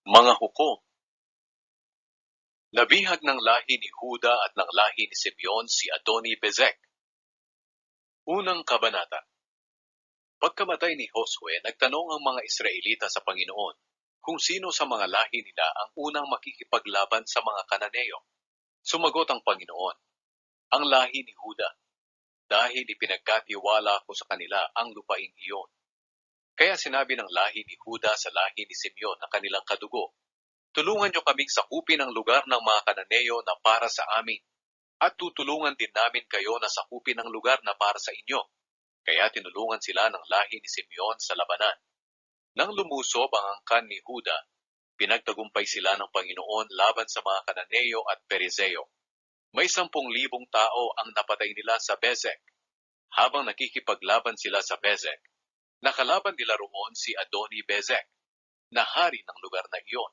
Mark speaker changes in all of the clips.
Speaker 1: Mga hukom, nabihag ng lahi ni Huda at ng lahi ni Simeon si Adoni-Bezek. Unang kabanata. Pagkamatay ni Josue, nagtanong ang mga Israelita sa Panginoon kung sino sa mga lahi nila ang unang makikipaglaban sa mga Kananeo. Sumagot ang Panginoon, ang lahi ni Huda, dahil ipinagkatiwala ko sa kanila ang lupaing iyon. Kaya sinabi ng lahi ni Huda sa lahi ni Simeon na kanilang kadugo, tulungan niyo kaming sakupin ang lugar ng mga Kananeo na para sa amin, at tutulungan din namin kayo na sakupin ang lugar na para sa inyo. Kaya tinulungan sila ng lahi ni Simeon sa labanan. Nang lumusob ang angkan ni Huda, pinagtagumpay sila ng Panginoon laban sa mga Kananeo at Perizeo. May 10,000 tao ang napatay nila sa Bezek. Habang nakikipaglaban sila sa Bezek, nakalaban nila roon si Adoni-Bezek, na hari ng lugar na iyon.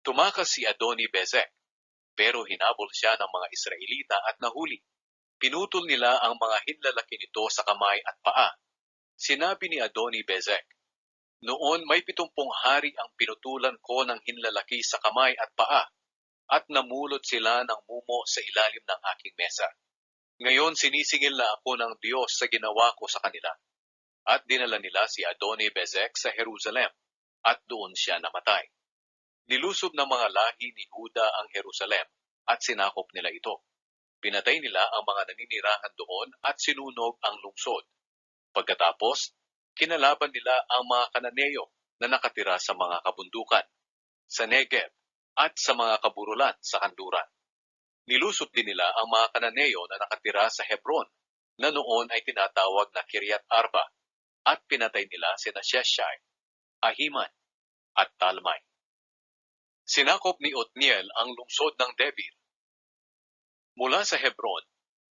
Speaker 1: Tumakas si Adoni-Bezek, pero hinabol siya ng mga Israelita at nahuli. Pinutol nila ang mga hinlalaki nito sa kamay at paa. Sinabi ni Adoni-Bezek, noon may 70 hari ang pinutulan ko ng hinlalaki sa kamay at paa, at namulot sila ng mumo sa ilalim ng aking mesa. Ngayon sinisingil na ako ng Diyos sa ginawa ko sa kanila. At dinala nila si Adoni-Bezek sa Jerusalem, at doon siya namatay. Nilusob ng mga lahi ni Huda ang Jerusalem, at sinakop nila ito. Pinatay nila ang mga naninirahan doon at sinunog ang lungsod. Pagkatapos, kinalaban nila ang mga Kananeo na nakatira sa mga kabundukan, sa Negev, at sa mga kaburulan sa kanluran. Nilusob din nila ang mga Kananeo na nakatira sa Hebron, na noon ay tinatawag na Kiryat Arba, at pinatay nila sina Sheshai, Ahiman, at Talmai. Sinakop ni Otniel ang lungsod ng Debir. Mula sa Hebron,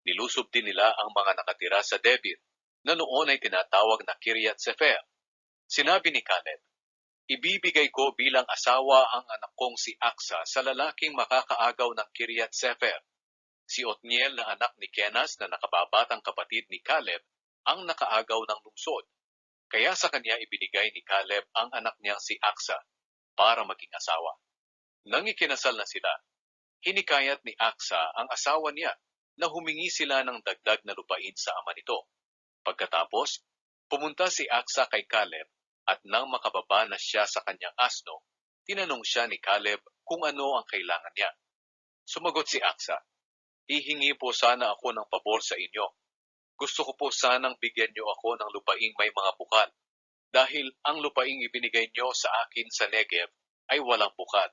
Speaker 1: nilusob din nila ang mga nakatira sa Debir, na noon ay tinatawag na Kiryat Sefer. Sinabi ni Caleb, ibibigay ko bilang asawa ang anak kong si Aksa sa lalaking makakaagaw ng Kiryat Sefer. Si Otniel na anak ni Kenas na nakababatang kapatid ni Caleb ang nakaagaw ng lungsod. Kaya sa kanya ibinigay ni Caleb ang anak niyang si Aksa para maging asawa. Nang ikinasal na sila, hinikayat ni Aksa ang asawa niya na humingi sila ng dagdag na lupain sa ama nito. Pagkatapos, pumunta si Aksa kay Caleb at nang makababa na siya sa kanyang asno, tinanong siya ni Caleb kung ano ang kailangan niya. Sumagot si Aksa, hihingi po sana ako ng pabor sa inyo. Gusto ko po sanang bigyan niyo ako ng lupaing may mga bukal, dahil ang lupaing ibinigay niyo sa akin sa Negev ay walang bukal.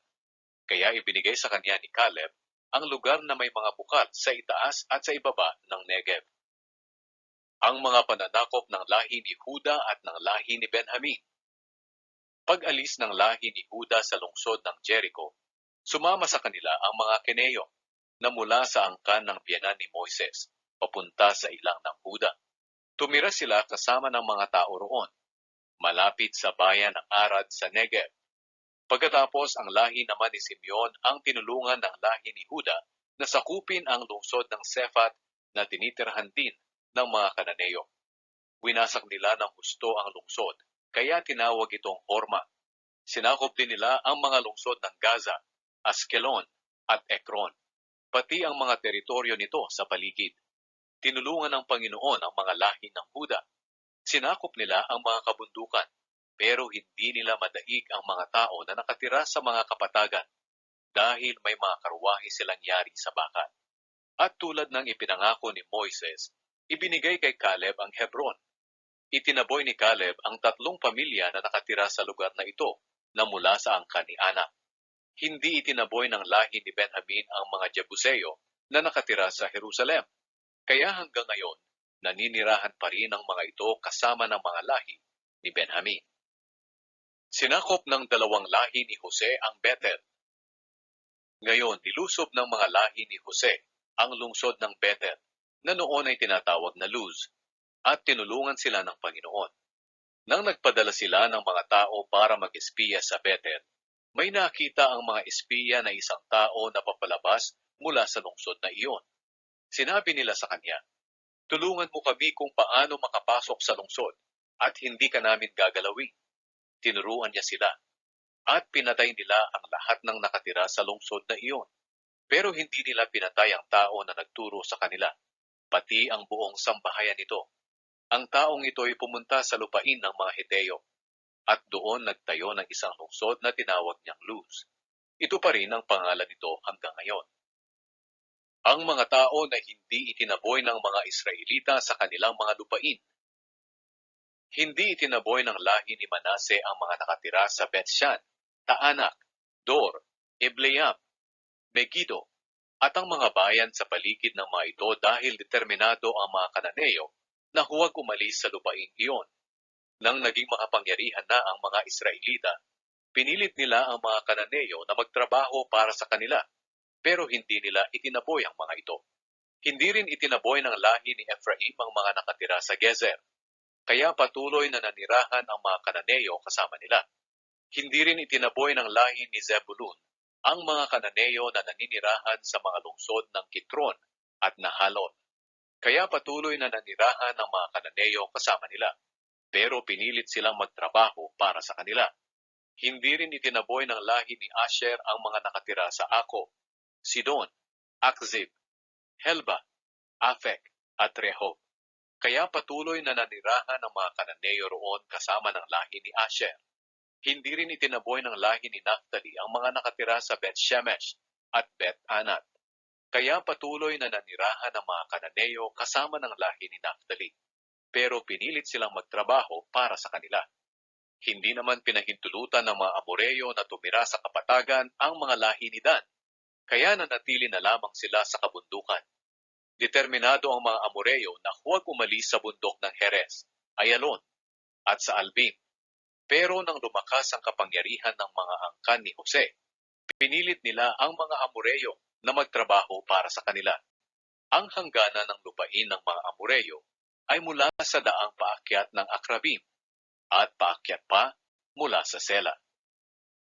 Speaker 1: Kaya ibinigay sa kanya ni Caleb ang lugar na may mga bukal sa itaas at sa ibaba ng Negev. Ang mga pananakop ng lahi ni Huda at ng lahi ni Benjamin. Pag-alis ng lahi ni Huda sa lungsod ng Jericho, sumama sa kanila ang mga Keneo na mula sa angkan ng biyanan ni Moises, papunta sa ilang ng Huda. Tumira sila kasama ng mga tao roon, malapit sa bayan ng Arad sa Negev. Pagkatapos ang lahi naman ni Simeon ang tinulungan ng lahi ni Huda na sakupin ang lungsod ng Sefat na tinitirhan din ng mga Kananeo. Winasak nila ng husto ang lungsod, kaya tinawag itong Horma. Sinakop din nila ang mga lungsod ng Gaza, Askelon, at Ekron, pati ang mga teritoryo nito sa paligid. Tinulungan ng Panginoon ang mga lahi ng Huda. Sinakop nila ang mga kabundukan, pero hindi nila madaig ang mga tao na nakatira sa mga kapatagan dahil may mga karwahe silang yari sa bakal. At tulad ng ipinangako ni Moises, ibinigay kay Caleb ang Hebron. Itinaboy ni Caleb ang 3 pamilya na nakatira sa lugar na ito na mula sa angkan ni Anak. Hindi itinaboy ng lahi ni Benjamin ang mga Jebuseo na nakatira sa Jerusalem. Kaya hanggang ngayon, naninirahan pa rin ang mga ito kasama ng mga lahi ni Benjamin. Sinakop ng 2 lahi ni Jose ang Bethel. Ngayon, nilusob ng mga lahi ni Jose ang lungsod ng Bethel, na noon ay tinatawag na Luz, at tinulungan sila ng Panginoon. Nang nagpadala sila ng mga tao para mag-espiya sa Bethel, may nakita ang mga espiya na isang tao na papalabas mula sa lungsod na iyon. Sinabi nila sa kanya, tulungan mo kami kung paano makapasok sa lungsod at hindi ka namin gagalawin. Tinuruan niya sila. at pinatay nila ang lahat ng nakatira sa lungsod na iyon. Pero hindi nila pinatay ang tao na nagturo sa kanila, pati ang buong sambahayan nito. Ang taong ito ay pumunta sa lupain ng mga Heteo at doon nagtayo ng isang lungsod na tinawag niyang Luz. Ito pa rin ang pangalan nito hanggang ngayon. Ang mga tao na hindi itinaboy ng mga Israelita sa kanilang mga lupain. Hindi itinaboy ng lahi ni Manase ang mga nakatira sa Bethshan, Taanak, Dor, Ebleam, Megiddo, at ang mga bayan sa paligid ng mga ito dahil determinado ang mga Kananeo na huwag umalis sa lupain iyon. Nang naging makapangyarihan na ang mga Israelita, pinilit nila ang mga Kananeo na magtrabaho para sa kanila, pero hindi nila itinaboy ang mga ito. Hindi rin itinaboy ng lahi ni Ephraim ang mga nakatira sa Gezer, kaya patuloy na nanirahan ang mga Kananeo kasama nila. Hindi rin itinaboy ng lahi ni Zebulun ang mga Kananeo na naninirahan sa mga lungsod ng Kitron at Nahalon. Kaya patuloy na nanirahan ang mga Kananeo kasama nila, pero pinilit silang magtrabaho para sa kanila. Hindi rin itinaboy ng lahi ni Asher ang mga nakatira sa Ako, Sidon, Akzib, Helba, Afek, at Rehob. Kaya patuloy na nanirahan ang mga Kananeo roon kasama ng lahi ni Asher. Hindi rin itinaboy ng lahi ni Naphtali ang mga nakatira sa Beth-Shemesh at Beth-Anat. Kaya patuloy na nanirahan ang mga Kananeo kasama ng lahi ni Naphtali, pero pinilit silang magtrabaho para sa kanila. Hindi naman pinahintulutan ng mga Amoreo na tumira sa kapatagan ang mga lahi ni Dan, kaya nanatili na lamang sila sa kabundukan. Determinado ang mga Amoreo na huwag umalis sa bundok ng Heres, Ayalon, at sa Albim. Pero nang lumakas ang kapangyarihan ng mga angkan ni Jose, pinilit nila ang mga Amoreo na magtrabaho para sa kanila. Ang hangganan ng lupain ng mga Amoreo ay mula sa daang paakyat ng Akrabim at paakyat pa mula sa Sela.